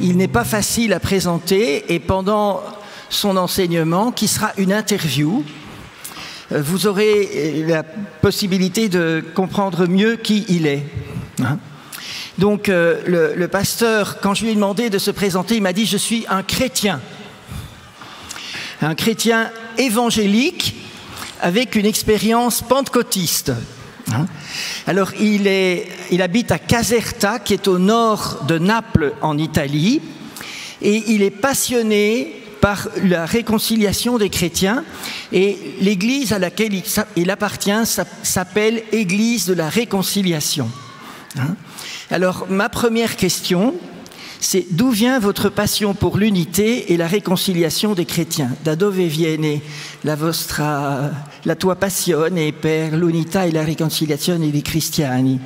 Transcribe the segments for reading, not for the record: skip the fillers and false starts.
Il n'est pas facile à présenter et pendant son enseignement, qui sera une interview, vous aurez la possibilité de comprendre mieux qui il est. Donc le pasteur, quand je lui ai demandé de se présenter, il m'a dit « Je suis un chrétien évangélique avec une expérience pentecôtiste ». Alors il habite à Caserta, qui est au nord de Naples en Italie, et il est passionné par la réconciliation des chrétiens, et l'église à laquelle il appartient s'appelle Église de la réconciliation. Alors ma première question, c'est d'où vient votre passion pour l'unité et la réconciliation des chrétiens? Da dove viene la tua passione per l'unità e la riconciliazione dei cristiani?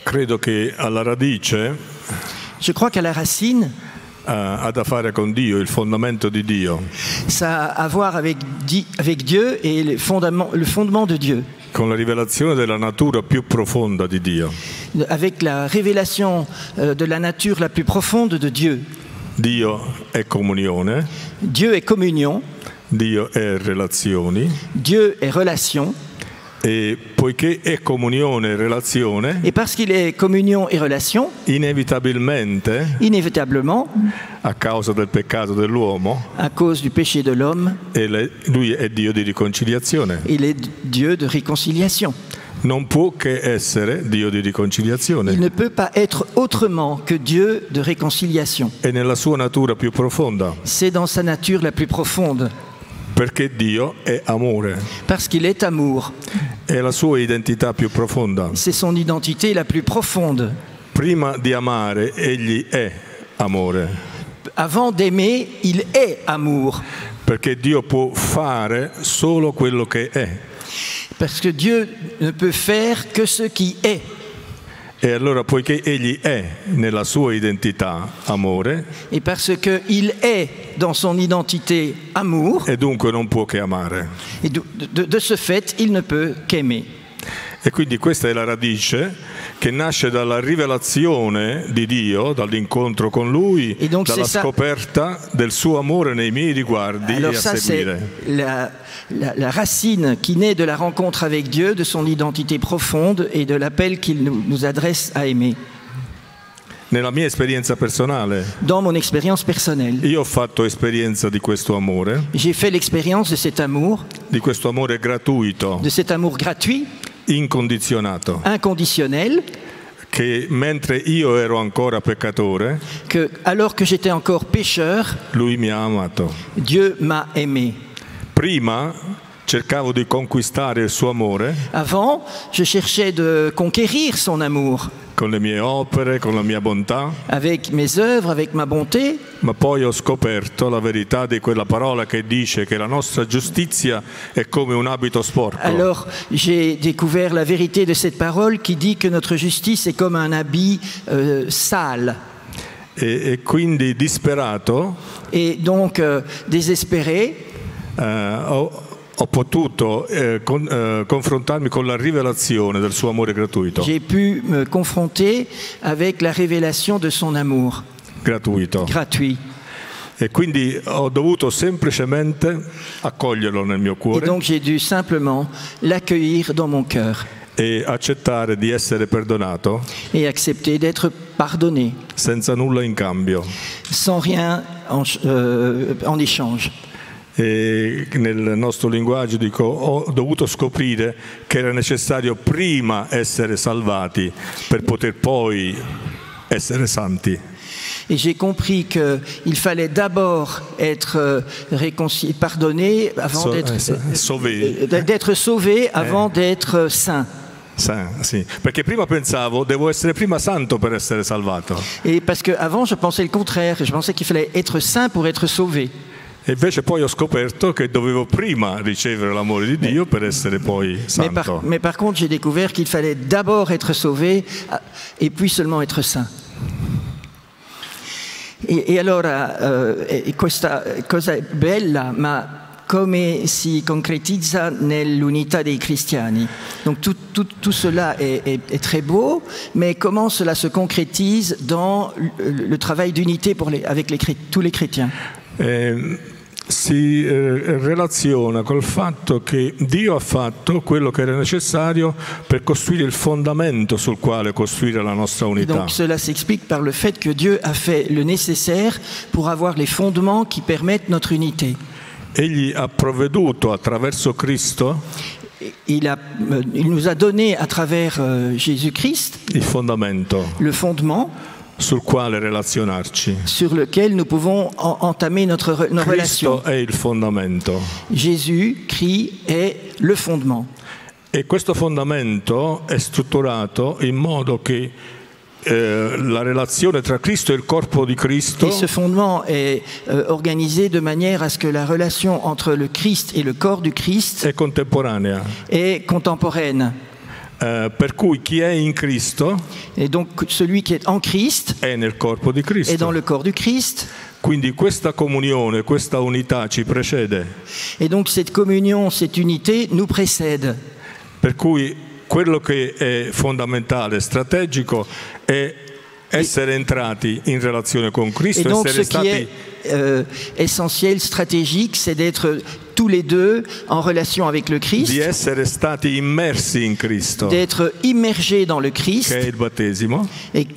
Credo che alla radice Je crois qu'à la racine, ha a fare con Dio, il fondamento di Dio. Ça a à voir avec Dieu et le fondement de Dieu. Con la rivelazione della natura più profonda di Dio. Avec la révélation de la nature la plus profonde de Dieu. Dio è comunione. Dieu est communion. Dio è relazioni. Dieu est relation. E poiché è comunione e relazione, et parce qu'il est communion et relation, inévitablement, a causa del peccato dell'uomo, à cause du péché de l'homme, lui è Dio di riconciliazione. Il est Dieu de réconciliation. Non può che essere Dio di riconciliazione. Il ne peut pas être autrement que Dieu de réconciliation. È nella sua natura più profonda. C'est dans sa nature la plus profonde. Perché Dio è amore. Parce qu'il est amour. È la sua identità più profonda. C'est son identité la plus profonde. Prima di amare, egli è amore. Avant d'aimer, il est amour. Perché Dio può fare solo quello che è. Parce que Dieu ne peut faire que ce qui est. E allora, poiché egli è nella sua identità amore, et parce que il est dans son identité amour, e dunque non può che amare. Et de ce fait, il ne peut qu'aimer. E quindi questa è la radice che nasce dalla rivelazione di Dio, dall'incontro con Lui, dalla scoperta del suo amore nei miei riguardi. Alors e a ça, seguire. La racine qui naît de la rencontre avec Dieu, de son identité profonde et de l'appel qu'il nous adresse à aimer. Nella mia esperienza personale, dans mon expérience personnelle, io ho fatto esperienza di questo amore, j'ai fait l'expérience de cet amour, di questo amore gratuito, de cet amour gratuit, incondizionato, inconditionnel, che mentre io ero ancora peccatore, que alors que j'étais encore pécheur, Lui mi ha amato. Dieu m'a aimé. Prima cercavo di conquistare il suo amore. Avant, je cherchais de conquérir son amour. Con le mie opere, con la mia bontà. Avec mes œuvres, avec ma bonté. Ma poi ho scoperto la verità di quella parola che dice che la nostra giustizia è come un abito sporco. Alors, j'ai découvert la vérité de cette parole qui dit que notre justice est comme un habit sale. E quindi disperato. Et donc, désespéré. Ho potuto confrontarmi con la rivelazione del suo amore gratuito. J'ai pu me confronter avec la révélation de son amour gratuito. Gratuit. E quindi ho dovuto semplicemente accoglierlo nel mio cuore. Et donc j'ai dû simplement l'accueillir dans mon cœur. E accettare di essere perdonato. Et accepter d'être pardonné. Senza nulla in cambio. Sans rien en échange. E nel nostro linguaggio dico, ho dovuto scoprire che era necessario prima essere salvati per poter poi essere santi. Et j'ai compris qu'il fallait d'abord être pardonné avant d'être sauvé avant d'être saint. Sì, perché prima pensavo devo essere prima santo per essere salvato. Et parce que avant je pensais le contraire, je pensais qu'il fallait être saint pour être sauvé. E invece poi ho scoperto che dovevo prima ricevere l'amore di Dio per essere poi santo. Mais par contre, j'ai découvert qu'il fallait d'abord être sauvé et puis seulement être saint. E allora questa cosa è bella, ma come si concrétisa nell'unità dei cristiani. Donc tout cela est très beau, mais comment cela se concrétise dans le travail d'unité avec tous les chrétiens? Si relaziona col fatto che Dio ha fatto quello che era necessario per costruire il fondamento sul quale costruire la nostra unità. Donc cela s'explique par le fait que Dieu a fait le nécessaire pour avoir les fondements qui permettent notre unité. Egli ha provveduto attraverso Cristo il nous a donné à travers Jésus-Christ il fondamento le fondement sul quale relazionarci. sur lequel nous pouvons entamer nos relations. Cristo è il fondamento. Jésus-Christ est le fondement. E questo fondamento è strutturato in modo che la relazione tra Cristo e il corpo di Cristo Et ce fondement est organisé de manière à ce que la relation entre le Christ et le corps du Christ è contemporanea. est contemporaine. Per cui chi è in Cristo Et donc celui qui est en Christ è nel corpo di est dans Cristo. le corps du Christ. Quindi questa comunione, questa unità ci precede. Et donc cette communion, cette unité nous précède. Per cui quello che è fondamentale, strategico, è essere entrati in relazione con Et Cristo, donc essere ce qui est stati, essentiel, stratégique, c'est d'être tous les deux en relation avec le di Christ, essere stati immersi in Cristo, d'être immergés dans le Christ. che è il battesimo. Et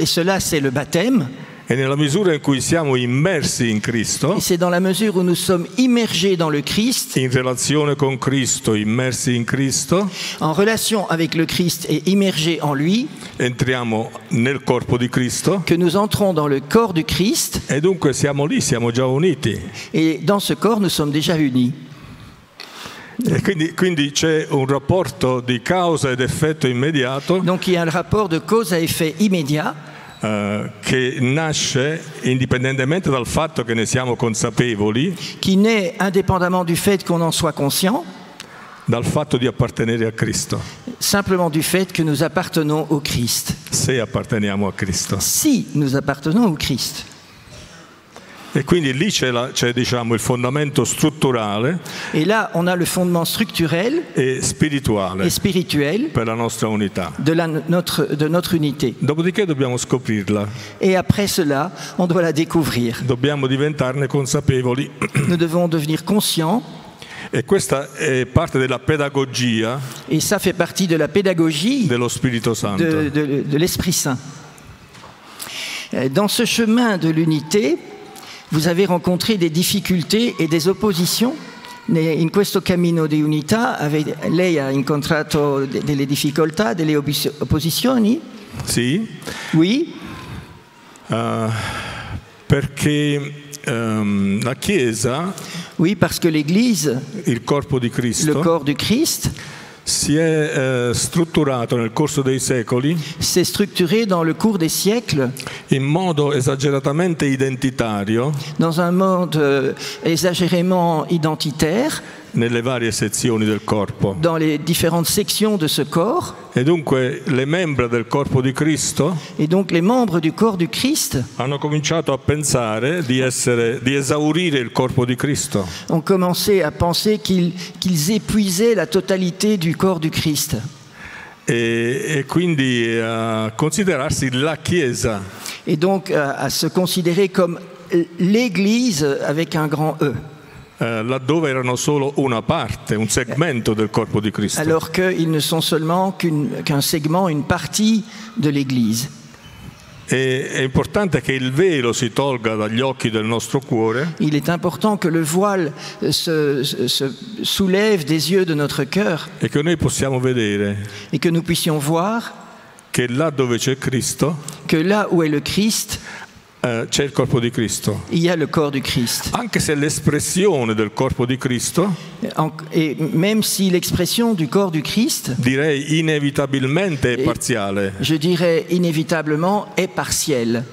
cela, c'est le baptême. E nella misura in cui siamo immersi in Cristo, Et c'est dans la mesure où nous sommes immergés dans le Christ, in relazione con Cristo, immersi in Cristo, en relation avec le Christ et immergés en lui, entriamo nel corpo di Cristo que nous entrons dans le corps du Christ. e dunque siamo lì, siamo già uniti. Et dans ce corps, nous sommes déjà unis. E quindi c'è un rapporto di causa ed effetto immediato Donc il y a un rapport de cause à effet immédiat che nasce indipendentemente dal fatto che ne siamo consapevoli, qui naît indépendamment du fait qu'on en soit conscient, dal fatto di appartenere a Cristo, simplement du fait que nous appartenons au Christ. se apparteniamo a Cristo. Si nous appartenons au Christ. E quindi lì c'è diciamo il fondamento strutturale Et là, on a le fondement structurel e spirituale et spirituel per la nostra unità. de notre unité. Dopodiché dobbiamo scoprirla, Et après cela, on doit la découvrir. dobbiamo diventarne consapevoli. Nous devons devenir conscients, E questa è parte della pedagogia et ça fait partie de la pédagogie dello Spirito Santo. de l'Esprit Saint. Dans ce chemin de l'unité, vous avez rencontré des difficultés et des oppositions. In questo cammino di unità lei ha incontrato delle difficoltà, delle opposizioni? Sì, Oui, perché la Chiesa, oui, parce que l'Église, il corpo di le Cristo, corps du Christ, si è strutturato nel corso dei secoli s'est structuré dans le cours des siècles in modo esageratamente identitario dans un mode exagérément identitaire nelle varie sezioni del corpo. dans les différentes sections de ce corps. E dunque le membra del corpo di Cristo Et donc les membres du corps du Christ hanno cominciato a pensare di esaurire il corpo di Cristo. ont commencé à penser qu'ils épuisaient la totalité du corps du Christ. E quindi a considerarsi la Chiesa. Et donc à se considérer comme l'Église avec un grand E. Laddove erano solo una parte, un segmento del corpo di Cristo. Alors qu'ils ne sont seulement qu'un segment, une partie de l'Église. È importante che il velo si tolga dagli occhi del nostro cuore Il est important que le voile se soulève des yeux de notre cœur e che noi possiamo vedere et que nous puissions voir che là dove c'è Cristo que là où est le Christ, c'è il corpo di Cristo. il y a le corps du Christ. Anche se l'espressione del corpo di Cristo, Et même si l'expression du corps du Christ, direi inevitabilmente è parziale, je dirais inévitablement, est partielle,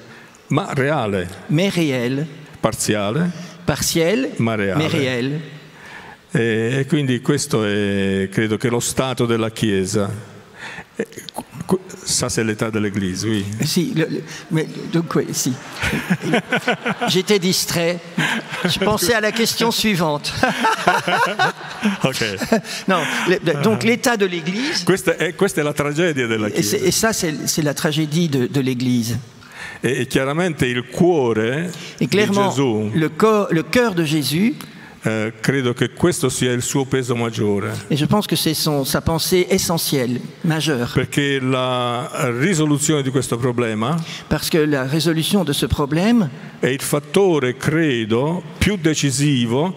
ma reale. mais réelle. Parziale, Partielle, ma reale. mais réelle. E quindi questo è, credo che, lo stato della Chiesa. Ça, c'est l'état de l'Église, oui. Si, mais, donc, oui, si. J'étais distrait. Je pensais à la question suivante. Ok. Non, donc l'état de l'Église. Questa è la tragedia della Chiesa. Et ça, c'est la tragédie de l'Église. E chiaramente il cuore Et clairement, di Gesù, le cœur de Jésus, credo che questo sia il suo peso maggiore. et je pense que c'est sa pensée essentielle, majeure. Perché la risoluzione di questo problema Parce que la résolution de ce problème è il fattore, credo, più decisivo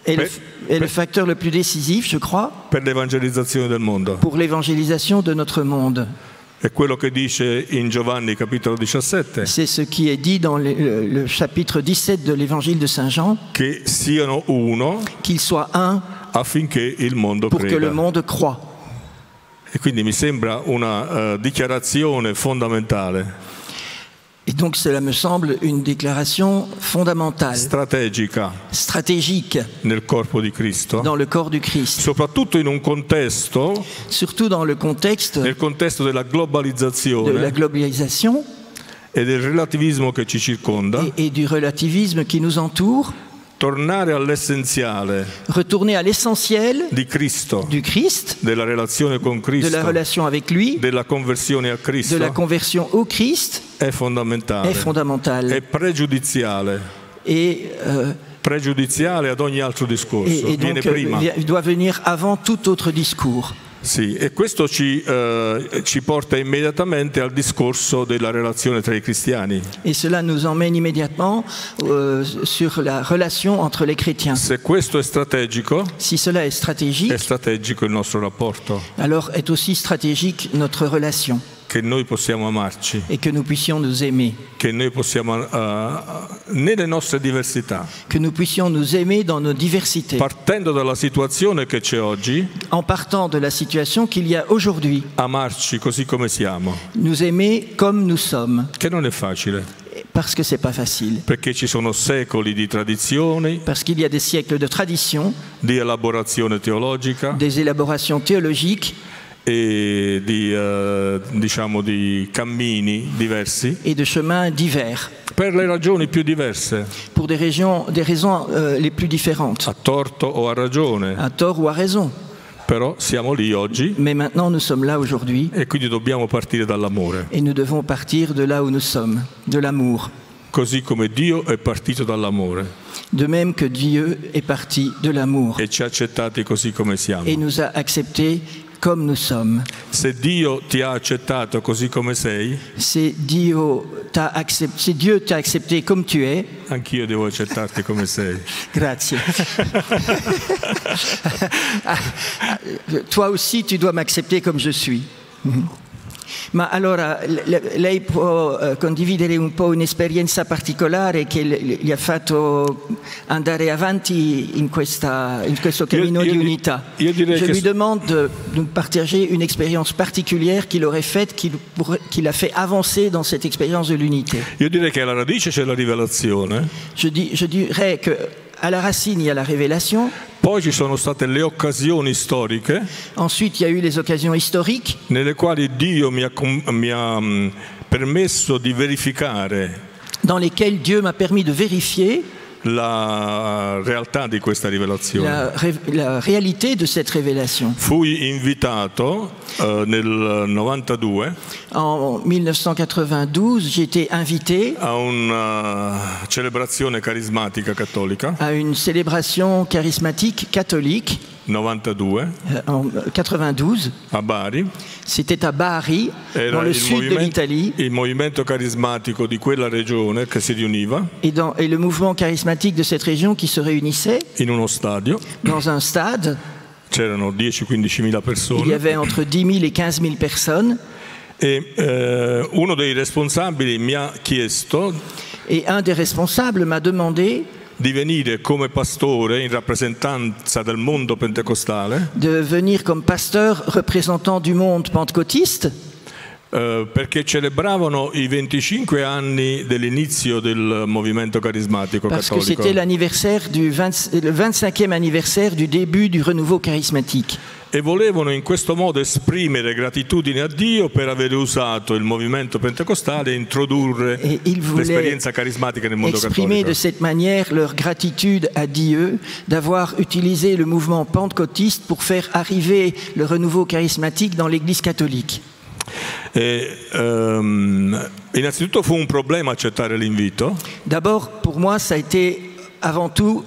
est le facteur le plus décisif, je crois, per l'evangelizzazione del mondo. pour l'évangélisation de notre monde. È quello che dice in Giovanni capitolo 17. C'est ce qui est dit dans le chapitre 17 de l'évangile de Saint Jean, Che siano uno qu'il soit un affinché il mondo pour que le creda. monde croie. E quindi mi sembra una dichiarazione fondamentale, Et donc cela me semble une déclaration fondamentale, strategica stratégique nel corpo di Cristo, dans le corps du Christ, soprattutto in un contesto, surtout dans le contexte nel contesto della de la globalizzazione globalisation e del relativismo che ci circonda. et du relativisme qui nous entoure. Tornare all'essenziale Retourner à l'essentiel di Cristo, du Christ, della relazione con de Cristo, la relation avec lui, della conversione a de Cristo, la conversion au Christ, è fondamentale, est fondamentale. è pregiudiziale, pregiudiziale ad ogni altro discorso, Et viene donc prima. doit venir avant tout autre discours. Sì, e questo ci porta immediatamente al discorso della relazione tra i cristiani. Et cela nous emmène immédiatement sur la relation entre les chrétiens. Se questo è strategico Si cela est stratégique, il nostro rapporto, alors est aussi stratégique notre relation che noi possiamo amarci, et que nous puissions nous aimer, che noi possiamo nelle nostre diversità, que nous puissions nous aimer dans nos diversités, partendo dalla situazione che c'è oggi, en partant de la situation qu'il y a aujourd'hui, amarci così come siamo, nous aimer comme nous sommes, che non è facile, parce que c'est pas facile, perché ci sono secoli di tradizioni, parce qu'il y a des siècles de tradition, di elaborazione teologica des élaborations théologiques e di cammini diversi, et de chemins divers, per le ragioni più diverse, pour des raisons les plus différentes, a torto o a ragione, à tort ou à raison. però siamo lì oggi Mais maintenant, nous sommes là aujourd'hui e quindi dobbiamo partire dall'amore, et nous devons partir de là où nous sommes, de l'amour. così come Dio è partito dall'amore De même que Dieu est parti de l'amour e ci ha accettati così come siamo. et nous a acceptés comme nous sommes. Se Dio ti ha accettato così come sei, Si Dieu t'a accepté comme tu es, anch'io devo accettarti come sei. grazie. Toi aussi, tu dois m'accepter comme je suis. Ma allora, lei può condividere un po' un'esperienza particolare che gli ha fatto andare avanti in questo cammino di unità. Je lui demande de partager une expérience particulière qu'il aurait faite, qui l'a fait avancer dans cette expérience de l'unité. Io direi che alla radice c'è la rivelazione, Je dirais qu'à la racine, il y a la révélation. poi ci sono state le occasioni storiche Ensuite, il y a eu les occasions historiques nelle quali Dio mi ha permesso di verificare dans lesquelles Dieu m'a permis de vérifier la realtà di questa rivelazione. la réalité de cette révélation. Fui invitato nel 92 En 1992, j'ai été invité a una celebrazione carismatica cattolica, à une célébration charismatique catholique 92 en 92. a Bari. C'était à Bari, dans le sud de l'Italie, il movimento carismatico di quella regione che si riuniva et le mouvement charismatique de cette région qui se réunissait in uno stadio. dans un stade. C'erano 10-15 mila Il y persone avait entre 10 000 et 15 000 personnes. e uno dei responsabili mi ha chiesto Et un des responsables m'a demandé di venire come pastore in rappresentanza del mondo pentecostale de venir comme pasteur représentant du monde pentecôtiste perché celebravano i 25 anni dell'inizio del movimento carismatico parce que cattolico c'était le 25e anniversaire du début du renouveau charismatique. e volevano in questo modo esprimere gratitudine a Dio per aver usato il movimento pentecostale e introdurre l'esperienza carismatica nel mondo exprimer cattolico. de cette manière leur gratitude à Dieu d'avoir utilisé le mouvement pentecôtiste pour faire arriver le renouveau charismatique dans l'Église catholique. Innanzitutto fu un problema accettare l'invito. D'abord, pour moi, ça a été avant tout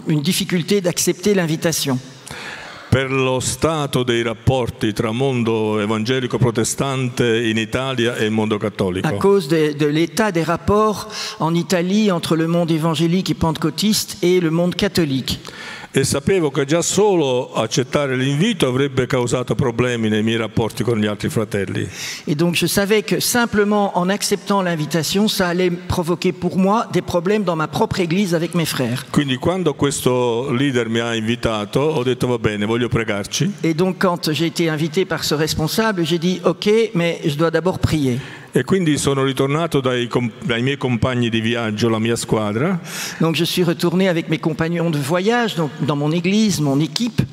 une difficulté d'accepter l'invitation. Per lo stato dei rapporti tra mondo evangelico protestante in Italia e il mondo cattolico. À cause de l'état des rapports en Italie entre le monde évangélique et pentecôtiste et le monde catholique. E sapevo che già solo accettare l'invito avrebbe causato problemi nei miei rapporti con gli altri fratelli. Et donc je savais que simplement en acceptant l'invitation, ça allait provoquer pour moi des problèmes dans ma propre église avec mes frères. Quindi quando questo leader mi ha invitato, ho detto va bene, voglio pregarci. Et donc quand j'ai été invité par ce responsable, j'ai dit ok, mais je dois d'abord prier. E quindi sono ritornato dai miei compagni di viaggio, la mia squadra. Donc je suis retourné avec mes compagnons de voyage, donc dans mon église, mon équipe.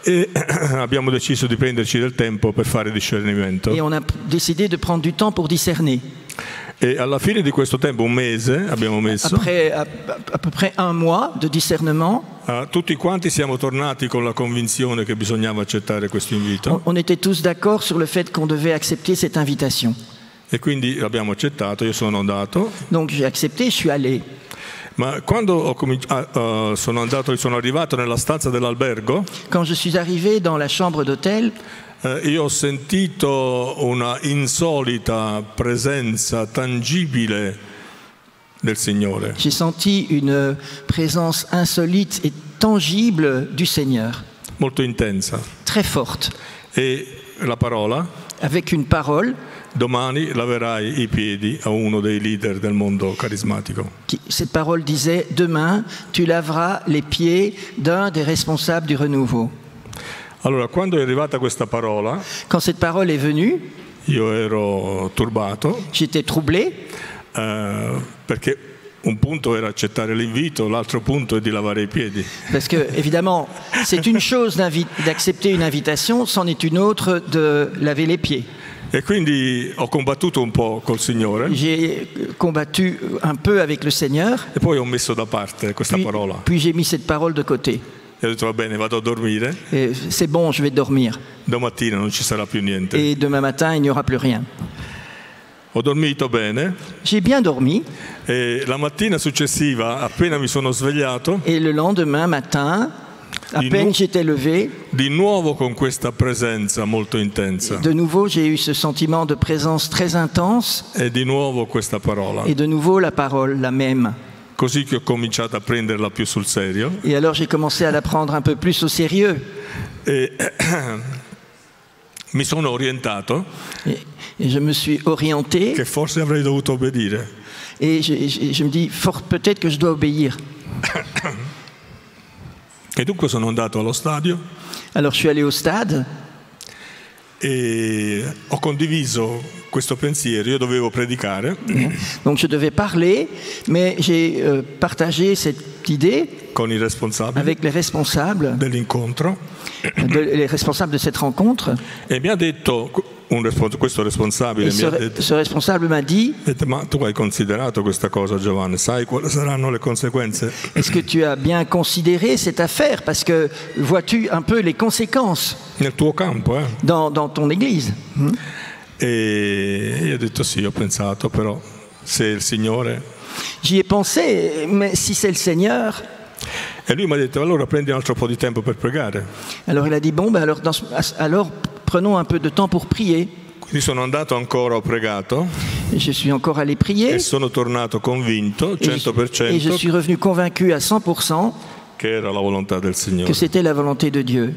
E abbiamo deciso di prenderci del tempo per fare discernimento. Et on a décidé de prendre du temps pour discerner. E alla fine di questo tempo, un mese abbiamo messo, Après à peu près un mois de discernement, tutti quanti siamo tornati con la convinzione che bisognava accettare questo invito. on était tous d'accord sur le fait qu'on devait accepter cette invitation. E quindi l'abbiamo accettato, io sono andato. Donc j'ai accepté, je suis allé. Ma quando sono arrivato nella stanza dell'albergo, Quand je suis arrivé dans la chambre d'hôtel, io ho sentito una insolita presenza tangibile del Signore. j'ai senti une présence insolite et tangible du Seigneur, Molto intensa. très forte, E la parola: avec une parole. domani laverai i piedi a uno dei leader del mondo carismatico. Cette parole disait, demain, tu laveras les pieds d'un des responsables du renouveau. Allora, quando è arrivata questa parola, Quand cette parole est venue, io ero turbato, j'étais troublé, perché un punto era accettare l'invito, l'altro punto è di lavare i piedi. parce que, évidemment, c'est une chose d'accepter une invitation, c'en est une autre de laver les pieds. E quindi ho combattuto un po' col Signore J'ai combattu un peu avec le Seigneur, e poi ho messo da parte questa parola. puis j'ai mis cette parole de côté. E ho detto va bene, vado a dormire, Et c'est bon, je vais dormir. domattina non ci sarà più niente. Et demain matin, il n'y aura plus rien. Ho dormito bene J'ai bien dormi, e la mattina successiva, appena mi sono svegliato, et le lendemain matin, à Dis-nous. peine j'étais levé, di nuovo con questa presenza molto intensa de nouveau j'ai eu ce sentiment de présence très intense, e di nuovo questa parola. et de nouveau la parole, la même. Così che ho cominciato a prenderla più sul serio Et alors j'ai commencé à la prendre un peu plus au sérieux. e mi sono orientato Et je me suis orienté, che forse avrei dovuto obbedire. et je me dis, peut-être que je dois obéir. E dunque sono andato allo stadio Alors je suis allé au stade, e ho condiviso questo pensiero. Io dovevo predicare donc je devais parler, mais j'ai partagé cette idée con i responsabili avec les responsables, dell'incontro les responsables de cette rencontre. e mi ha detto questo responsabile Et mi ha detto, ce responsable m'a dit, ma tu hai considerato questa cosa, Giovanni? Sai quali saranno le conseguenze? est-ce que tu as bien considéré cette affaire? Parce que vois-tu un peu les conséquences Nel tuo campo, dans ton église? E io ho detto sì, ho pensato, però se il Signore... J'y ai pensé, mais si c'est le Seigneur... E lui mi ha detto, allora prendi un altro po' di tempo per pregare. Alors il a dit, bon, ben alors prenons un peu de temps pour prier. Quindi sono andato ancora, ho pregato Et je suis encore allé prier, e sono tornato convinto, et je 100%, suis revenu convaincu à 100% che era la volontà del que Signore. c'était la volonté de Dieu.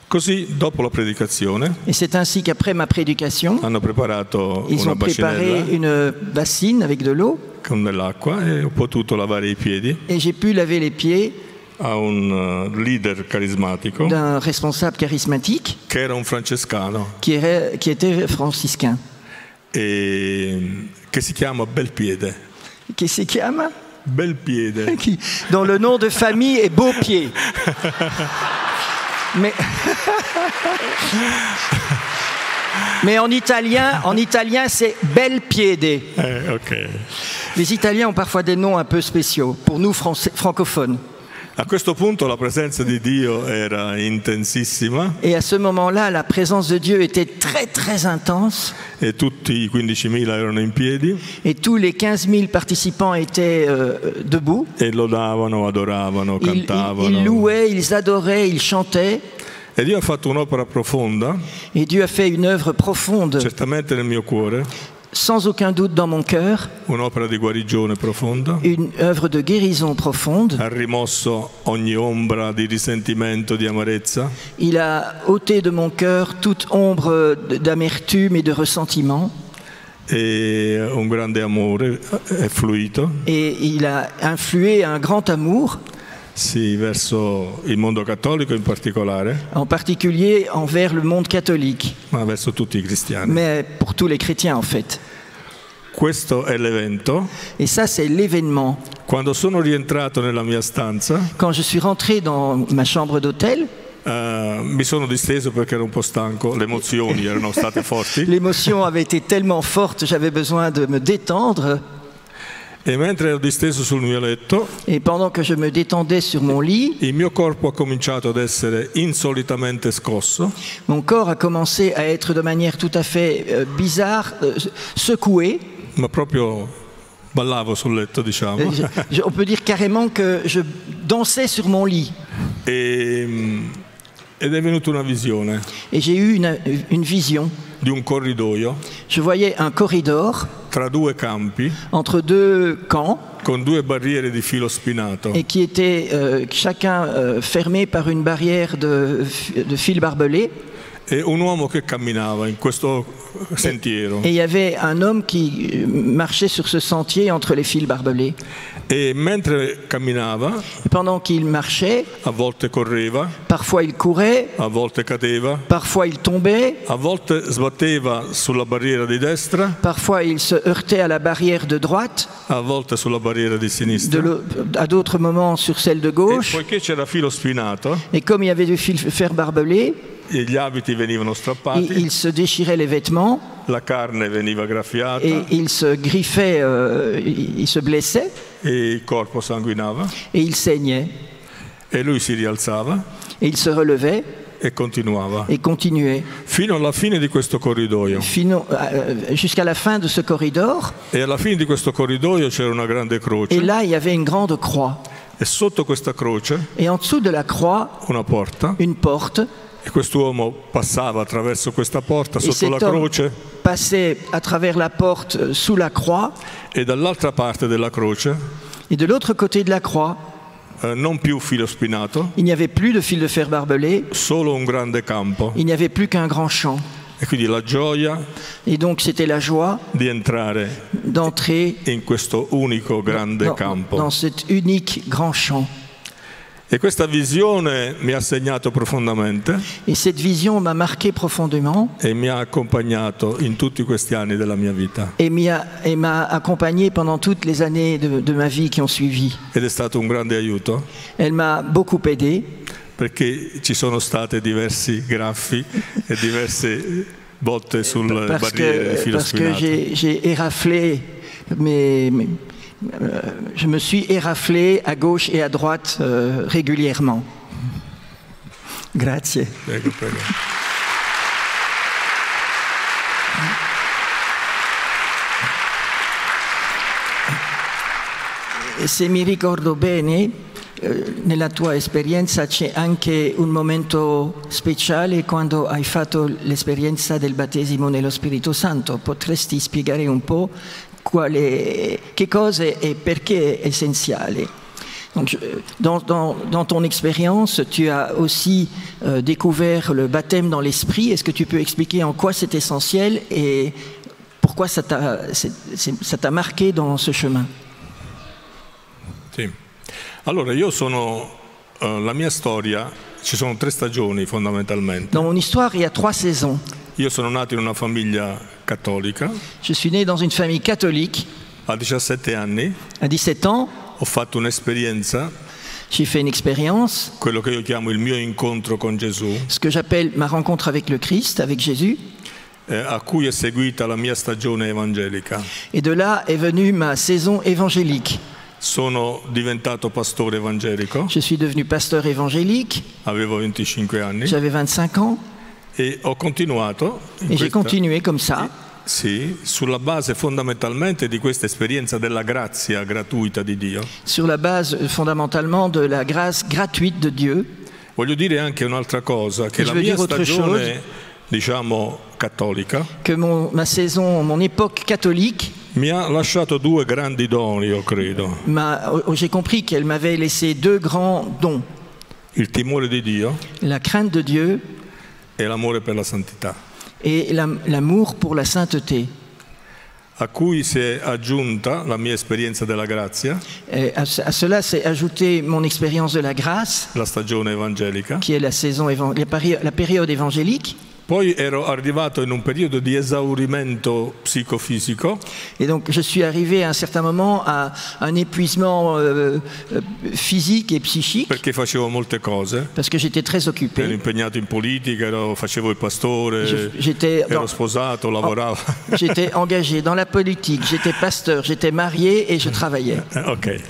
Così, dopo la predicazione, Et c'est ainsi qu'après ma prédication, hanno preparato ils una ont préparé bacinella une bassine avec de l'eau, con dell'acqua e ho potuto lavare i piedi et j'ai pu laver les pieds a un leader carismatico d'un responsable charismatique che era un francescano qui était franciscain. e che si chiama Belpiede. Qui se chiama? Belpiede. Dont le nom de famille est Beaupied. Mais Mais en italien c'est bel piede. Ok. Les Italiens ont parfois des noms un peu spéciaux, pour nous francophones. A questo punto la presenza di Dio era intensissima Et à ce moment-là, la présence de Dieu était très très intense. e tutti i 15.000 erano in piedi Et tous les 15 000 participants étaient debout. e lodavano, adoravano, Ils cantavano. louaient, ils adoraient, ils chantaient. E Dio ha fatto un'opera profonda, Et Dieu a fait une œuvre profonde, certamente nel mio cuore, sans aucun doute dans mon cœur, un'opera di guarigione profonda. une œuvre de guérison profonde. Ha rimosso ogni ombra di risentimento, di amarezza. Il a ôté de mon cœur toute ombre d'amertume et de ressentiment. E un grande amore è fluito, Et il a influé un grand amour, sì, verso il mondo cattolico in particolare, en particulier envers le monde catholique, ma verso tutti i cristiani. mais pour tous les chrétiens en fait. Questo è l'evento. Et ça, c'est l'événement. Quando sono rientrato nella mia stanza, Quand je suis rentré dans ma chambre d'hôtel, mi sono disteso perché ero un po' stanco, le emozioni erano state forti. l'émotion avait été tellement forte, j'avais besoin de me détendre. E mentre ero disteso sul mio letto, Et pendant que je me détendais sur mon lit, il mio corpo ha cominciato ad essere insolitamente scosso. mon corps a commencé à être de manière tout à fait bizarre, secoué. Ma proprio ballavo sul letto, diciamo. On peut dire carrément que je dansais sur mon lit. Ed è venuta una visione Et j'ai eu une vision. di un corridoio Je voyais un corridor tra due campi entre deux camps con due barriere di filo spinato. et qui étaient chacun fermés par une barrière de fil barbelé. E un uomo che camminava in questo sentiero. Et il y avait un homme qui marchait sur ce sentier entre les fils barbelés. E mentre camminava, Et pendant qu'il marchait, a volte correva, parfois il courait, a volte cadeva, parfois il tombait, a volte sbatteva sulla barriera di destra, parfois il se heurtait à la barrière de droite, a volte sulla barriera di sinistra. à d'autres moments sur celle de E gauche. poiché c'era filo spinato, Et comme il y avait du fil fer barbelé, gli abiti venivano strappati, il se déchirait les vêtements la carne veniva graffiata et il se griffait, il se blessait e il corpo sanguinava et il saignait. e lui si rialzava Et il se relevait e continuava et continuait fino alla fine di questo corridoio. Jusqu'à la fin de ce corridor. E alla fine di questo corridoio c'era una grande croce. Et là, il y avait une grande croix. E sotto questa croce Et en dessous de la croix, una porta. une porte. E quest'uomo passava attraverso questa porta Et sotto la cet homme croce passait à travers la porte sous la croix. e dall'altra parte della croce Et de l'autre côté de la croix, non più filo spinato, il n'y avait plus de fil de fer barbelé, solo un grande campo. il n'y avait plus qu'un grand champ. E quindi la gioia Et donc c'était la joie di entrare d'entrer in questo unico grande campo. dans cet unique grand champ. E questa visione mi ha segnato profondamente Et cette vision m'a marqué profondément e mi ha accompagnato in tutti questi anni della mia vita. et m'a accompagné pendant toutes les années de ma vie qui ont suivi. Ed è stato un grande aiuto Elle m'a beaucoup aidé perché ci sono state diversi graffi e diverse botte sul barriere di filo parce que spinato. j'ai éraflé je me suis éraflé à gauche et à droite régulièrement. Grazie. Prego, prego. Se mi ricordo bene, nella tua esperienza c'è anche un momento speciale quando hai fatto l'esperienza del battesimo nello Spirito Santo. Potresti spiegare un po' che cosa et perché è essenziale? Donc, dans ton expérience, tu as aussi découvert le baptême dans l'esprit. Est-ce que tu peux expliquer en quoi c'est essentiel et pourquoi ça t'a marqué dans ce chemin? Sì. Allora, la mia storia, ci sono 3 stagioni fondamentalmente. Dans mon histoire, il y a 3 saisons. Io sono nato in una famiglia cattolica. Je suis né dans une famille catholique. A 17 anni À 17 ans, ho fatto un'esperienza J'ai fait une expérience, quello che io chiamo il mio incontro con Gesù, ce que j'appelle ma rencontre avec le Christ, avec Jésus. a cui è seguita la mia stagione evangelica. Et de là est venue ma saison évangélique. Sono diventato pastore evangelico, Je suis devenu pasteur évangélique, avevo 25 anni j'avais 25 ans, e ho continuato in et j'ai questa- continué comme ça, sì, sulla base fondamentalmente di questa esperienza della grazia gratuita di Dio. sur la base fondamentalement de la grâce gratuite de Dieu. Voglio dire anche un'altra cosa, che Je la veux mia dire autre stagione, diciamo, cattolica, Que ma saison, mon époque catholique, mi ha lasciato due grandi doni, io credo. j'ai compris qu'elle m'avait laissé deux grands dons, Il timore di Dio la crainte de Dieu e l'amore per la santità, et l'amour pour la sainteté. a cui si è aggiunta la mia esperienza della grazia, Et à cela s'est ajoutée mon expérience de la grâce, la stagione evangelica. qui est la la période évangélique. Poi ero arrivato in un periodo di esaurimento psicofisico, Et donc je suis arrivé à un certain moment à un épuisement physique et psychique, perché facevo molte cose. parce que j'étais très Ero occupé. impegnato in politica, facevo il pastore, J'étais ero sposato, lavoravo. J'étais engagé dans la politique, j'étais pasteur, j'étais marié et je travaillais. Ok.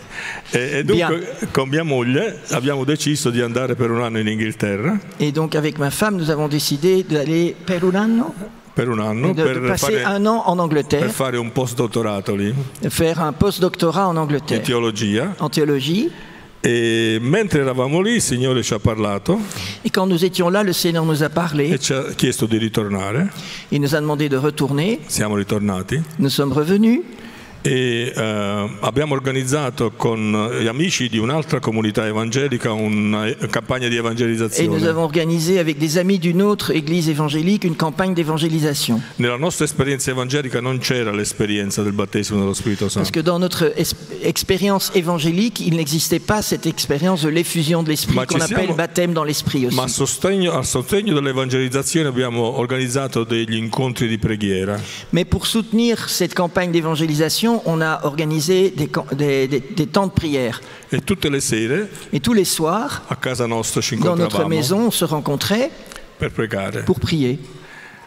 E dunque con mia moglie abbiamo deciso di andare per un anno in Inghilterra, Et donc avec ma femme, nous avons décidé d'aller per un anno, per un anno, de passer un an en per Angleterre, fare un postdottorato lì faire un postdoctorat en in Angleterre, teologia. en théologie. E mentre eravamo lì il Signore ci ha parlato Et quand nous étions là, le Seigneur nous a parlé, e ci ha chiesto di ritornare. il nous a demandé de retourner. Siamo ritornati Nous sommes revenus e abbiamo organizzato con gli amici di un'altra comunità evangelica una campagna di et nous evangelizzazione. avons organisé avec des amis d'une autre église évangélique une campagne d'évangélisation. Nella nostra esperienza evangelica non c'era l'esperienza del battesimo dello Spirito Parce Santo. que dans notre expérience évangélique, il n'existait pas cette expérience de l'effusion de l'esprit Ma ci qu'on appelle siamo- baptême dans l'esprit aussi. Ma al sostegno dell'evangelizzazione abbiamo organizzato degli incontri di preghiera. Mais pour soutenir cette campagne d'évangélisation, on a organisé des temps de prière. E tutte le sere Et tous les soirs, a casa nostra ci dans notre incontravamo maison, on se rencontrait per pregare. pour prier.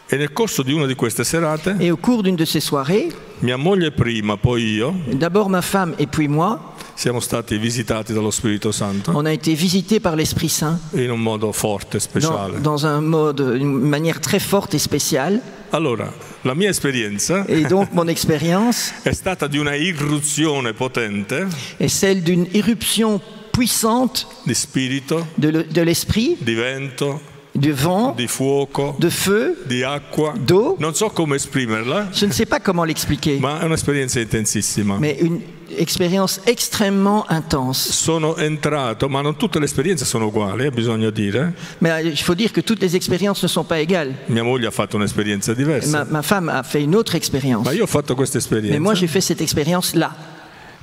E nel corso di una di queste serate, Et au cours d'une de ces soirées, mia moglie prima, poi io, d'abord ma femme et puis moi, siamo stati visitati dallo Spirito Santo on a été visités par l'Esprit Saint in un modo forte, speciale. dans un mode, une manière très forte et spéciale. Allora, la mia esperienza Et donc mon expérience è stata di una irruzione potente est celle d'une irruption puissante di spirito, de l'esprit, di vento, de vent, di fuoco, de feu, di acqua. d'eau. Non so come esprimerla, Je ne sais pas comment l'expliquer, ma è un'esperienza intensissima. mais une expérience extrêmement intense. Sono entrato, ma non tutte le esperienze sono uguali, bisogna dire. Mais il faut dire que toutes les expériences ne sont pas égales. Mia moglie ha fatto un'esperienza diversa, Ma femme a fait une autre expérience. ma io ho fatto questa Mais moi, esperienza j'ai fait cette expérience-là.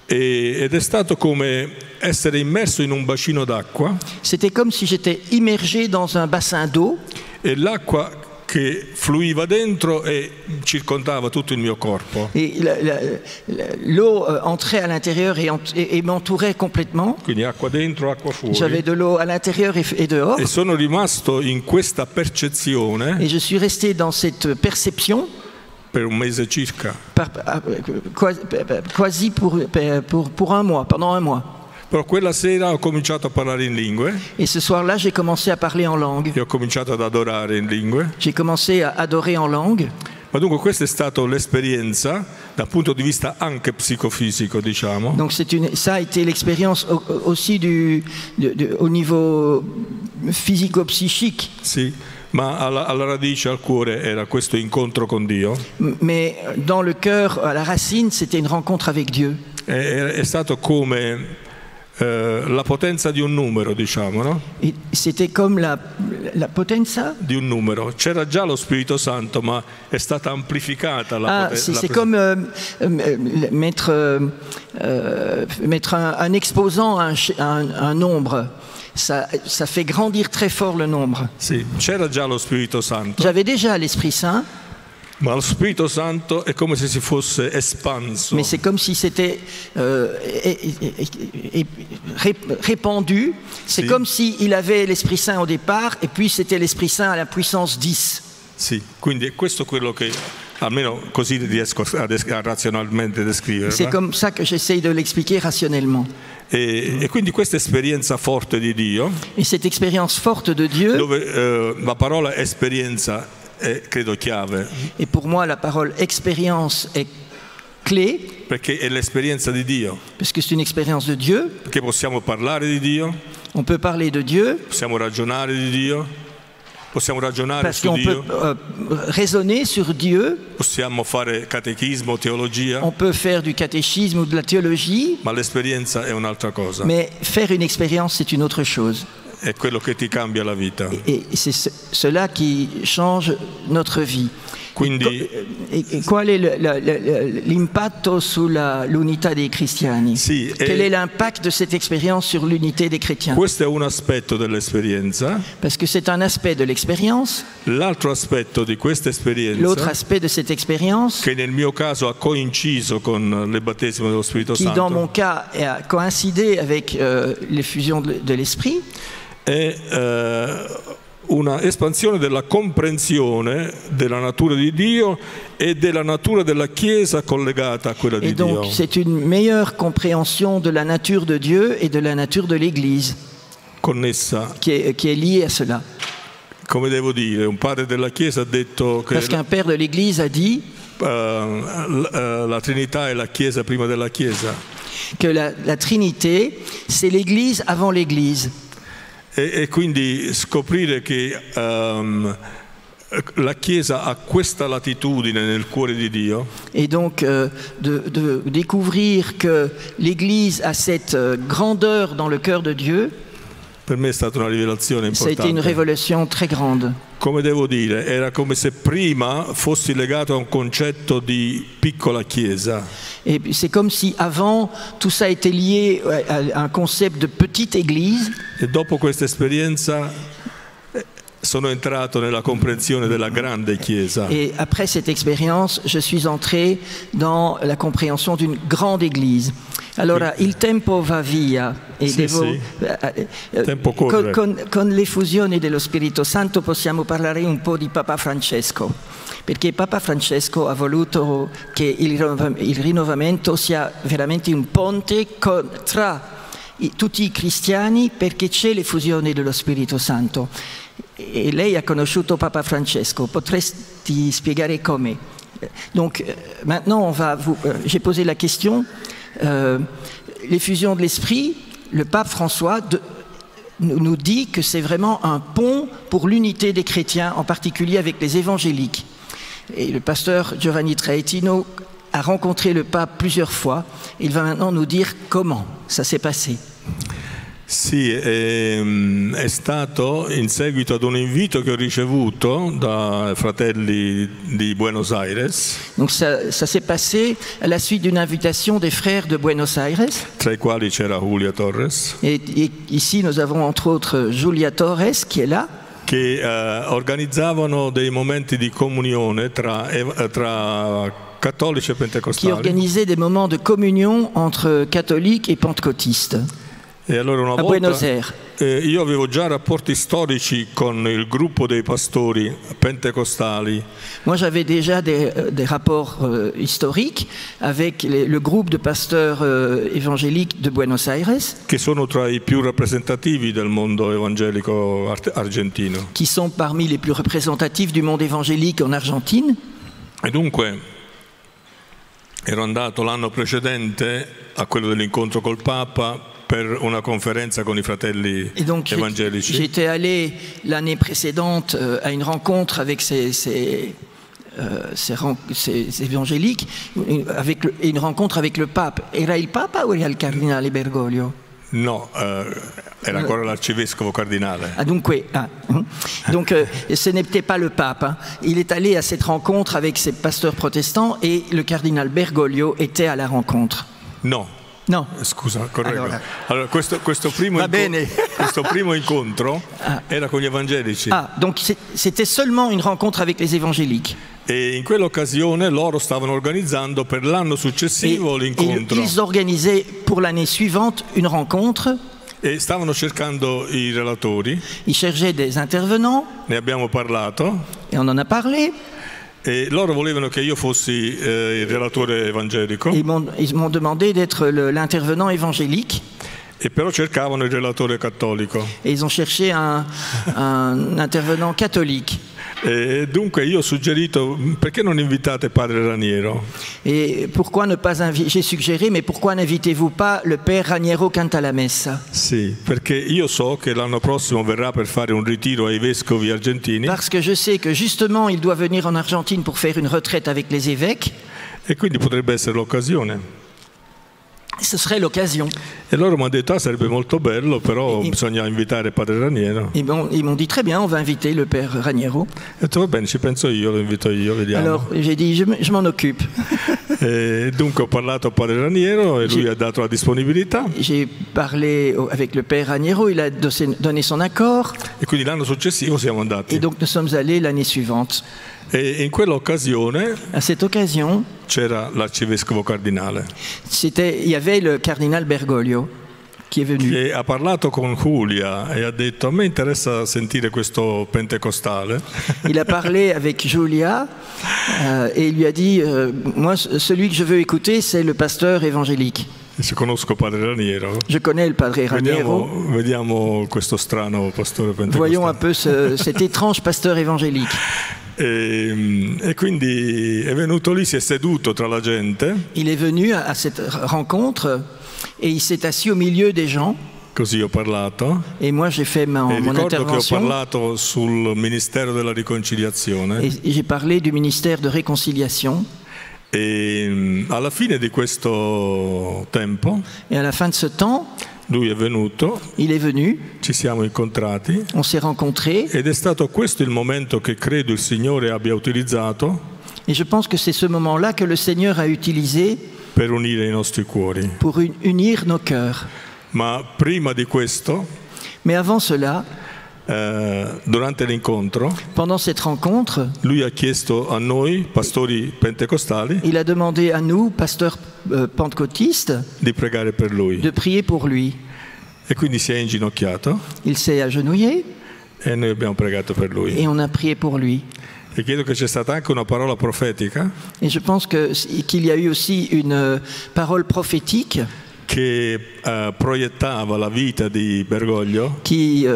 ed è stato come essere immerso in un bacino d'acqua C'était comme si j'étais immergé dans un bassin d'eau e l'acqua che fluiva dentro e circondava tutto il mio corpo. et l'eau entrait à l'intérieur et m'entourait complètement. Quindi acqua dentro, acqua J'avais fuori. de l'eau à l'intérieur et dehors. E sono rimasto in questa percezione Et je suis resté dans cette perception per un mese circa. quasi pour un mois, pendant un mois. Però quella sera ho cominciato a parlare in lingue Et ce soir-là, j'ai commencé à parler en langue. e ho cominciato ad adorare in lingue. J'ai commencé à adorer en langue. Ma dunque questa è stata l'esperienza dal punto di vista anche psicofisico, diciamo. Donc ça a été l'expérience aussi au niveau physico-psychique. Sì, ma alla radice, al cuore era questo incontro con Dio. Mais dans le cœur, à la racine, c'était une rencontre avec Dieu. È stato come la potenza di un numero, diciamo, no? Et c'était comme la potenza. Di un numero. C'era già lo Spirito Santo, ma è stata amplificata la potenza. C'est comme mettre un exposant à un nombre. Ça fait grandir très fort le nombre. Sì, c'era già lo Spirito Santo, J'avais déjà l'Esprit Saint, Ma lo Spirito Santo è come se si fosse espanso. Mais c'est comme si c'était répandu. C'est Si. comme s'il avait l'Esprit Saint au départ et puis c'était l'Esprit Saint à la puissance 10. Sì, quindi è questo quello che almeno così riesco a razionalmente descrivere. C'est comme ça que j'essaye de l'expliquer rationnellement. E quindi questa esperienza forte di Dio, Et cette expérience forte de Dieu, dove la parola esperienza è credo chiave, et pour moi la parole expérience est clé, perché è l'esperienza di Dio, parce que c'est une expérience de Dieu. perché possiamo parlare di Dio, On peut parler de Dieu, possiamo ragionare di Dio, possiamo ragionare parce su qu'on peut Dio, raisonner sur Dieu, possiamo fare catechismo, teologia, on peut faire du catéchisme ou de la théologie, ma l'esperienza è un'altra cosa, mais faire une expérience, c'est une autre chose. è quello che ti cambia la vita. Et c'est cela qui change notre vie. Quindi Et qual est l'impatto sull'unità dei cristiani? Sì, Quel est l'impact de cette expérience sur l'unité des chrétiens? questo è un aspetto dell'esperienza. Parce que c'est un aspect de l'expérience. L'altro aspetto di questa L'autre esperienza, aspect de cette expérience, che nel mio caso ha coinciso con il battesimo dello Spirito qui dans mon Santo, cas a coïncidé avec l'effusion de l'Esprit, è una espansione della comprensione della natura di Dio e della natura della Chiesa collegata a quella et di donc Dio, c'est une meilleure compréhension de la nature de Dieu et de la nature de l'Église connessa. qui est liée à cela. Come devo dire, un padre della Chiesa ha detto che Parce qu'un père de l'Église a dit la Trinità è la Chiesa prima della Chiesa. que la Trinité, c'est l'Église avant l'Église. E quindi scoprire che la Chiesa ha questa latitudine nel cuore di Dio Et donc de découvrir que l'Église a cette grandeur dans le cœur de Dieu, per me è stata una rivelazione ça a été une importante. révélation très grande. Come devo dire, era come se prima fossi legato a un concetto di piccola Chiesa. Et c'est comme si avant tout ça était lié à un concept de petite Église. E dopo questa esperienza sono entrato nella comprensione della grande Chiesa. Et après cette expérience, je suis entré dans la compréhension d'une grande Église. Allora, il tempo va via e Sì, sì. Tempo corre. con l'effusione dello Spirito Santo possiamo parlare un po' di Papa Francesco, perché Papa Francesco ha voluto che il rinnovamento sia veramente un ponte tra tutti i cristiani, perché c'è l'effusione dello Spirito Santo. E lei ha conosciuto Papa Francesco, potresti spiegare come? Donc maintenant j'ai posé la question, l'effusion de l'Esprit, le pape François nous dit que c'est vraiment un pont pour l'unité des chrétiens, en particulier avec les évangéliques. Et le pasteur Giovanni Traetino a rencontré le pape plusieurs fois. Il va maintenant nous dire comment ça s'est passé. Sì, è stato in seguito ad un invito che ho ricevuto da fratelli di Buenos Aires, Donc ça s'est passé à la suite d'une invitation des frères de Buenos Aires. tra i quali c'era Julia Torres, Et ici nous avons entre autres Julia Torres qui est là, che organizzavano dei momenti di comunione tra cattolici e qui pentecostali. organisait des moments de communion entre catholiques et pentecôtistes E allora una à Buenos volta Aires. io avevo già rapporti storici con il gruppo dei pastori pentecostali Moi j'avais déjà des rapports historiques avec le groupe de pasteurs évangéliques de Buenos Aires, che sono tra i più rappresentativi del mondo evangelico argentino. qui sont parmi les plus représentatifs du monde évangélique en Argentine. E dunque ero andato l'anno precedente a quello dell'incontro col Papa per una conferenza con i fratelli Et donc evangelici. j'étais allé l'année précédente à une rencontre avec ces évangéliques, et une rencontre avec le pape. Era il Papa o era il cardinale Bergoglio? No, era ancora l'arcivescovo cardinale. Donc ce n'était pas le pape. Hein. Il est allé à cette rencontre avec ces pasteurs protestants et le cardinal Bergoglio était à la rencontre. No. No. Scusa, correggo. Allora questo primo incontro era con gli evangelici. Ah, donc c'était seulement une rencontre avec les évangéliques. E in quell'occasione loro stavano organizzando per l'anno successivo l'incontro. Ils organisaient pour l'année suivante une rencontre. E stavano cercando i relatori. Ils cherchaient des intervenants. Ne abbiamo parlato. Et on en a parlé. E loro volevano che io fossi il relatore evangelico. Ils m'ont demandé d'être l'intervenant évangélique. E però cercavano il relatore cattolico. Et ils ont cherché un intervenant catholique. E dunque io ho suggerito, perché non invitate padre Raniero? Et pourquoi ne pas j'ai suggéré, mais pourquoi n'invitez-vous pas le père Raniero Cantalamessa? Sì, perché io so che l'anno prossimo verrà per fare un ritiro ai vescovi argentini. Parce que je sais que justement il doit venir en Argentine pour faire une retraite avec les évêques. E quindi potrebbe essere l'occasione. Ce serait l'occasion. E loro mi hanno detto, sarebbe molto bello, però bisogna invitare padre Raniero. Ils m'ont dit, très bien, on va inviter le père Raniero. Ho detto, va bene, ci penso io, lo invito io, vediamo. Alors j'ai dit, je m'en occupe. E dunque ho parlato a padre Raniero e lui ha dato la disponibilità. J'ai parlé avec le père Raniero, il a donné son accord. E quindi l'anno successivo siamo andati. Et donc nous sommes allés l'année suivante. E in quell'occasione à cette occasion, c'era l'arcivescovo cardinale. Il y avait le cardinal Bergoglio qui est venu. Che ha parlato con Julia e ha detto, a me interessa sentire questo pentecostale. Il a parlé avec Julia et il lui a dit, moi celui que je veux écouter c'est le pasteur évangélique. Je conosco padre Raniero. Je connais le padre Raniero. Vediamo questo strano pastore pentecostale. Voyons un peu cet étrange pasteur évangélique. E quindi è venuto lì, si è seduto tra la gente. Il est venu à cette rencontre et il s'est assis au milieu des gens. Così ho parlato. Et moi j'ai fait mon intervention. Ricordo che ho parlato sul ministero della riconciliazione. Et j'ai parlé du ministère de réconciliation. E alla fine di questo tempo, et à la fin de ce temps, lui è venuto, il est venu, ci siamo incontrati, on s'est rencontrés, ed è stato questo il momento che credo il Signore abbia utilizzato, et je pense que c'est ce moment-là que le Seigneur a utilisé per unire i nostri cuori. Pour unir nos cœurs. Ma prima di questo, mais avant cela, durante l'incontro, pendant cette rencontre, lui ha chiesto a noi, pastori pentecostali, il a demandé à nous, pasteurs pentecôtistes, di pregare per lui. De prier pour lui. E quindi si è inginocchiato. Il s'est agenouillé. E noi abbiamo pregato per lui. Et on a prié pour lui. E credo che c'è stata anche una parola profetica. Et je pense qu'il y a eu aussi une parole prophétique. Che proiettava la vita di Bergoglio. Qui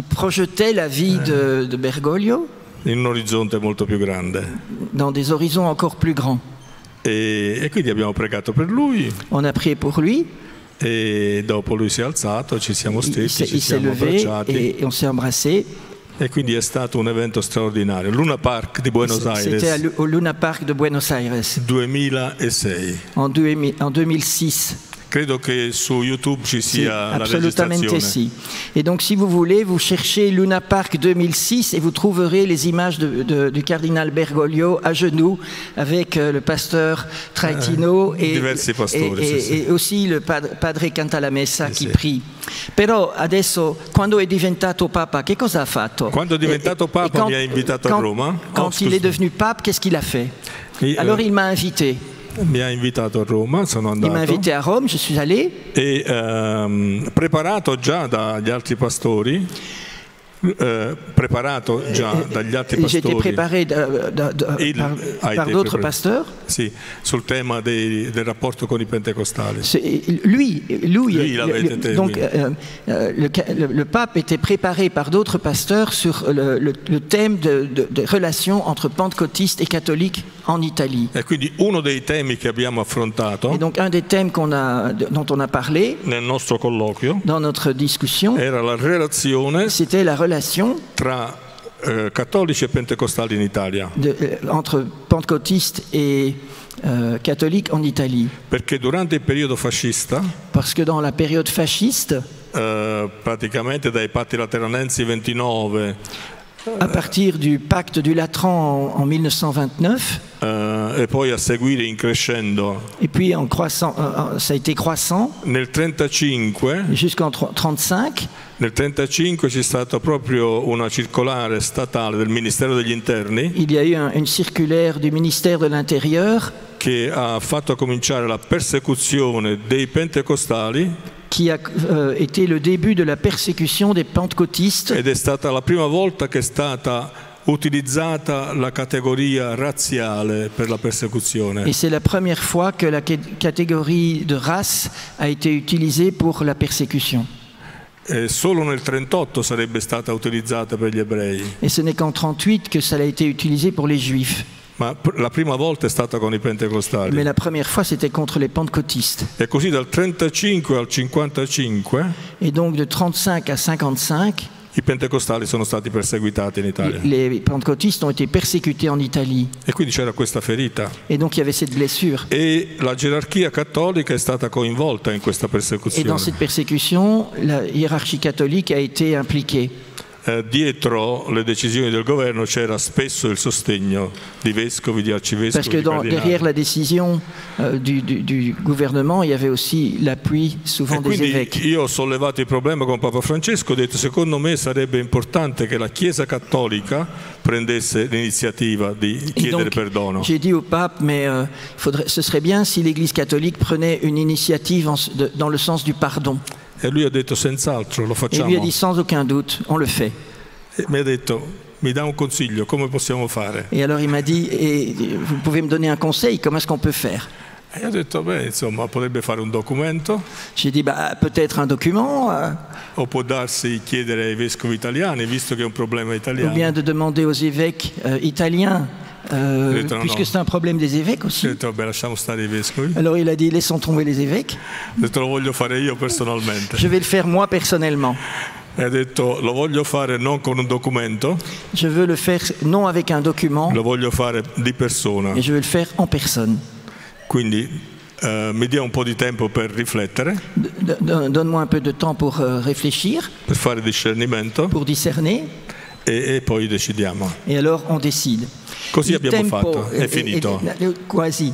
projetait la vie de Bergoglio in un orizzonte molto più grande. Dans des horizons encore plus grands. E quindi abbiamo pregato per lui. On a prié pour lui. E dopo lui si è alzato, ci siamo stretti, ci il siamo abbracciati. Et on s'est embrassés. E quindi è stato un evento straordinario. Luna Park di Buenos Aires. C'était au Luna Park de Buenos Aires. 2006. En 2006. Credo che su YouTube ci sia la registrazione. Si. Et donc si vous voulez, vous cherchez Luna Park 2006 et vous trouverez les images du cardinal Bergoglio à genoux avec le pasteur Traitino et aussi le padre Cantalamessa qui prie. Però adesso, quando è diventato papa, che cosa ha fatto? Quando è diventato papa mi ha invitato a Roma. Quand il est devenu pape, qu'est-ce qu'il a fait? Alors il m'a invité. Mi ha invitato a Roma, sono andato. Il m'a invité à Rome, je suis allé. E preparato già dagli altri pastori. Preparato già dagli altri pastori. J'étais préparé par d'autres pasteurs. Sì, sul tema del rapporto con i pentecostali. Lui donc le pape était préparé par d'autres pasteurs sur le thème de relations entre pentecôtistes et catholiques en Italie. E quindi uno dei temi che abbiamo affrontato. Et donc un des thèmes dont on a parlé nel nostro colloquio. Dans notre discussion. Era la relazione. C'était la relation tra cattolici e pentecostali in Italia. Entre pentecôtistes et catholiques en Italie. Perché durante il periodo fascista, parce que dans la période fasciste, praticamente dai patti lateranensi 29, à partir du pacte du Latran en 1929, e poi a seguire in crescendo, et puis en croissant, ça a été croissant, nel 35, jusqu'en 35, Nel 1935 c'è stata proprio una circolare statale del Ministero degli Interni il y a eu une circulaire du ministère de l'Intérieur che ha fatto cominciare la persecuzione dei pentecostali qui a été le début de la persécution des pentecôtistes. ed è stata la prima volta che è stata utilizzata la categoria razziale per la persecuzione. Et c'est la première fois que la catégorie de race a été utilisée pour la persécution. Solo nel 1938 sarebbe stata utilizzata per gli ebrei. Et ce n'est qu'en 1938 que ça a été utilisé pour les juifs. Ma la prima volta è stata con i pentecostali. Mais la première fois, c'était contre les pentecôtistes. E così dal 1935 al 1955 Et donc de 1935 à 1955, i pentecostali sono stati perseguitati in Italia. les pentecôtistes ont été persécutés en Italie. E quindi c'era questa ferita. Et donc il y avait cette blessure. E la gerarchia cattolica è stata coinvolta in questa Et dans persecuzione. cette persécution, la hiérarchie catholique a été impliquée. Dietro le decisioni del governo c'era spesso il sostegno di vescovi, di arcivescovi, Parce que di cardinali. derrière la décision du gouvernement, il y avait aussi l'appui souvent E des quindi évêques. io ho sollevato il problema con Papa Francesco, ho detto secondo me sarebbe importante che la Chiesa Cattolica prendesse l'iniziativa di Et chiedere donc, perdono. j'ai dit au pape, mais ce serait bien si l'Église catholique prenait une initiative dans le sens du pardon. E lui ha detto senz'altro, lo Et lui a facciamo. dit sans aucun doute, on le fait. E mi ha detto mi dà un consiglio, come possiamo fare? Et alors il m'a dit, et vous pouvez me donner un conseil, comment est-ce qu'on peut faire? E io ho detto beh insomma potrebbe fare un documento J'ai dit, bah, peut-être un document, o può darsi chiedere ai vescovi italiani visto che è un problema ou italiano. bien de demander aux évêques italiens, non, puisque non. c'est un problème des évêques Ho aussi. detto vabbè lasciamo stare i vescovi. Alors il a dit, laissons tomber les évêques, Ho detto lo voglio fare io personalmente. je vais le faire moi personnellement. E ha detto lo voglio fare non con un documento, Je veux le faire non avec un document, lo voglio fare di persona. mais je veux le faire en personne. Quindi mi dia un po' di tempo per riflettere, Donne-moi un peu de temps pour réfléchir, per fare discernimento pour discerner, e poi decidiamo. et alors on décide. Così Il abbiamo tempo fatto, è finito. Quasi.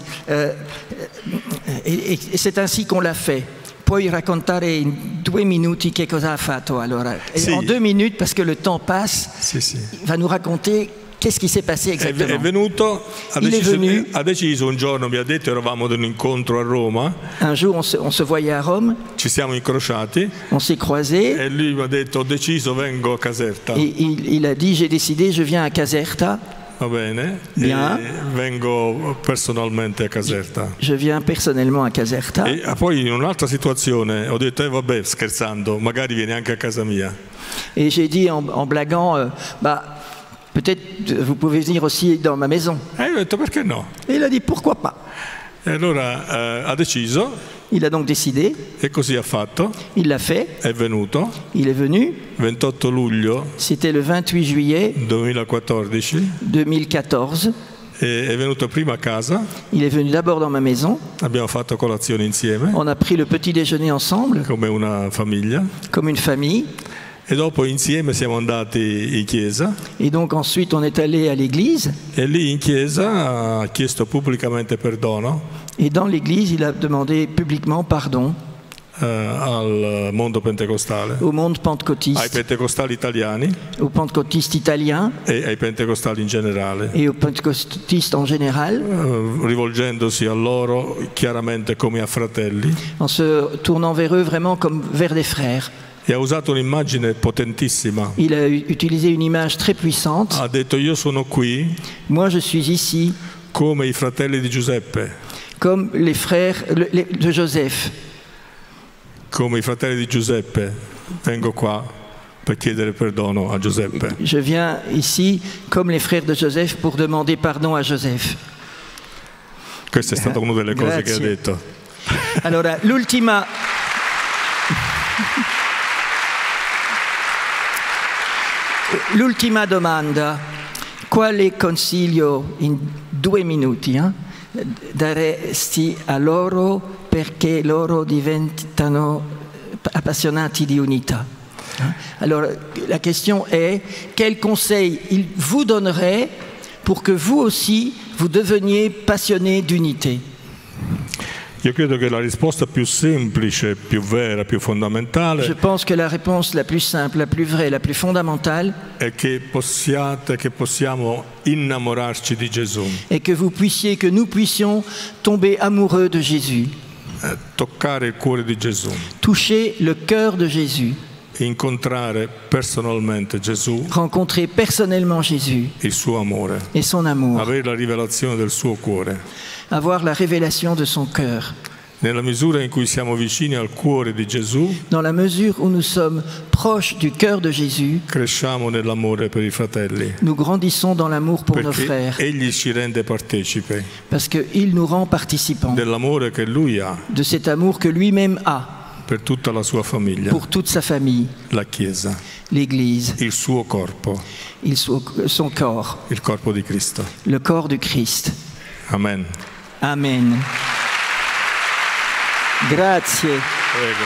Et c'est ainsi qu'on l'a fait. Puoi raccontare in 2 minuti che cosa ha fatto allora? Sì. En 2 minutes, parce que le temps passe, Sì, sì. il va nous raconter qu'est-ce qui s'est passé È exactement. venuto, Il est venu. ha deciso un giorno, mi ha detto, eravamo ad un incontro a Roma, Un jour, on se voyait à Rome, ci siamo incrociati on s'est croisés, e lui mi ha detto ho deciso, vengo a Caserta. et il a dit, j'ai décidé, je viens à Caserta, Va bene? Bien. E vengo personalmente a Caserta. je viens personnellement à Caserta. E poi in un'altra situazione ho detto vabbè scherzando, magari vieni anche a casa mia. Et j'ai dit en blaguant, bah, peut-être vous pouvez venir aussi dans ma maison. E io ho detto perché no? Et il a dit, pourquoi pas? E allora ha deciso Il a donc décidé, e così ha fatto, il l'a fait, è venuto, il est venu, 28 luglio c'était le 28 juillet 2014, 2014, è venuto prima a casa, il est venu d'abord dans ma maison, abbiamo fatto colazione insieme on a pris le petit déjeuner ensemble, come una famiglia comme une famille, e dopo insieme siamo andati in chiesa et donc ensuite on est allé à l'église, e lì in chiesa ha chiesto pubblicamente perdono et dans l'église il a demandé publiquement pardon al mondo pentecostale, au monde ai pentecôtiste, pentecostali italiani aux pentecôtistes italiens e ai pentecostali in generale, et aux pentecôtistes en général, rivolgendosi a loro chiaramente come a fratelli. en se tournant vers eux vraiment comme vers des frères. E ha usato un'immagine potentissima. Il a utilisé une image très puissante. Ha detto io sono qui Moi je suis ici come i fratelli di Giuseppe, comme les frères de Joseph. come i fratelli di Giuseppe. Vengo qua per chiedere perdono a Giuseppe. Je viens ici comme les frères de Joseph pour demander pardon à Joseph. Questa è stata una delle cose che ha Grazie. detto. Allora, l'ultima domanda. Quale consiglio in 2 minuti daresti a loro perché loro diventano appassionati di unità? Alors, la question est, quel conseil il vous donnerait pour que vous aussi, vous deveniez passionnés d'unité? Io credo che la risposta più semplice, più vera, più Je fondamentale pense que la réponse la plus simple, la plus vraie, la plus fondamentale è che possiamo innamorarci di Gesù, est que nous puissions tomber amoureux de Jésus, toccare il cuore di Gesù, toucher le cœur de Jésus, incontrare personalmente Gesù, rencontrer personnellement Jésus il suo amore, et son amour, avere la rivelazione del suo cuore. avoir la révélation de son cœur. Nella misura in cui siamo vicini al cuore di Gesù, Dans la mesure où nous sommes proches du cœur de Jésus, cresciamo nell'amore per i fratelli, nous grandissons dans l'amour pour nos perché frères, Egli ci rende partecipi parce qu'il nous rend participants dell'amore che Lui ha de cet amour que lui-même a per tutta la sua famiglia, pour toute sa famille, la Chiesa, l'Église, il suo corpo, son corps, il corpo di Cristo. le corps du Christ. Amen. Amen. Grazie. Prego.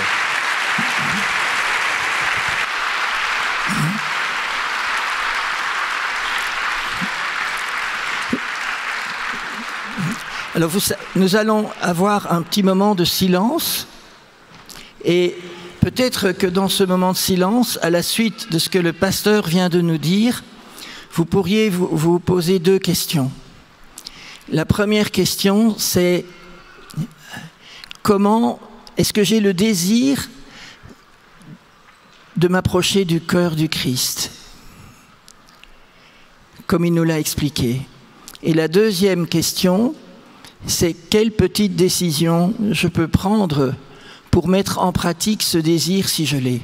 Alors nous allons avoir un petit moment de silence et peut-être que dans ce moment de silence, à la suite de ce que le pasteur vient de nous dire, vous pourriez vous poser 2 questions. La première question, c'est comment est-ce que j'ai le désir de m'approcher du cœur du Christ, comme il nous l'a expliqué. Et la deuxième question, c'est quelle petite décision je peux prendre pour mettre en pratique ce désir si je l'ai.